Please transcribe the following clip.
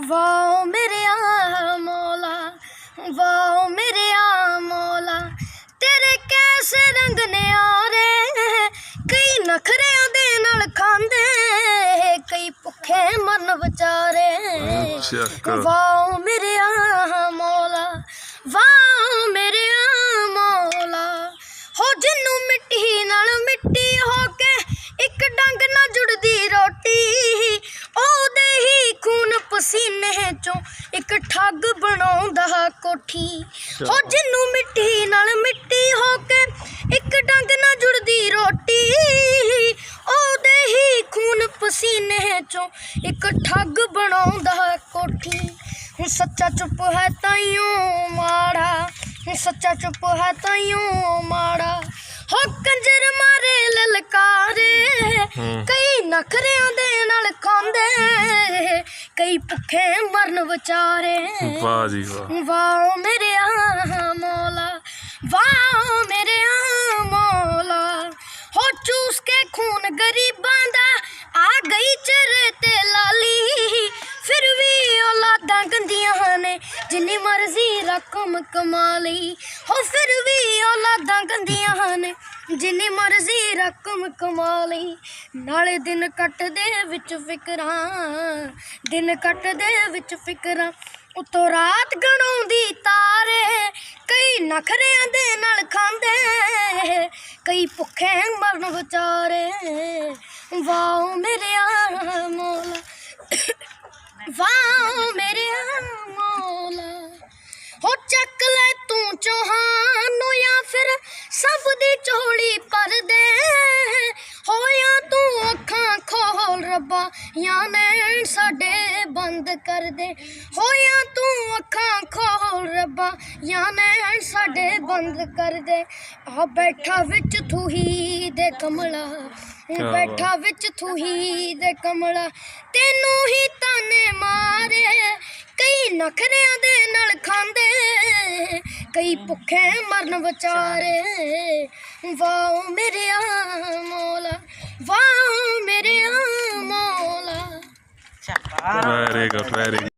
Wow मेरे मौला, wow मेरे मौला, तेरे कैसे रंग न्यारे। कई नखरियां दे नाल खांदे, कई भुखे मन बेचारे। वाओ मेरे मौला, वाओ मेरे मौला, हो जिन्नू मिट्टी नाल मिट्टी हो के एक डंग ना जुड़दी रोटी, ओदे ही खून पसीने चों एक ठग बनाउंदा कोठी। हो जिन्नू मिट्टी नाल मिट्टी हो के एक डंग ना जुड़दी रोटी, ओदे ही खून पसीने चों एक ठग बनाउंदा कोठी। हुण सच्चा चुप है ताइयों माड़ा, सच्चा चुप है ताइयों माड़ा, हो कंजर मारे ललकारे। कई नखरियां दे नाल खांदे, कई भुखे मरन बेचारे। वाह जी वाह, वाओ मेरे मौला, वाओ मेरे मौला, हो चूस के खून गरीबां दा आ गई चेहरे ते लाली। फिर भी औलादां गंदियां ने जिन्नी मर्जी रकम कमा लई, हो फिर भी औलादां गंदियां ने जिन्नी मर्जी रकम कमा लई। नाले दिन कटदे विच फिकरां, दिन कटदे विच फिकरां, उतों रात गणाउंदी तारे। कई नखरियां दे नाल खांदे, कई भुखे मरन बेचारे। वाओ मेरे मौला, वाओ मेरे मौला, हो चक ले तू चौहान या फिर सब दी झोली भर दे। हो या तू अखां खोल रब्बा या नैन साडे बंद कर दे। हो या तू अखां खोल रब्बा या नैन साडे बंद कर दे। आ बैठा विच तू ही दे कमला, बैठा विच तू ही दे कमला, तेनू ही ताने मारे। कई नखरियां दे नाल खांदे, कई भुखे मरन बेचारे। वाओ मेरे मौला, वाओ मेरे मौला। Very good very good.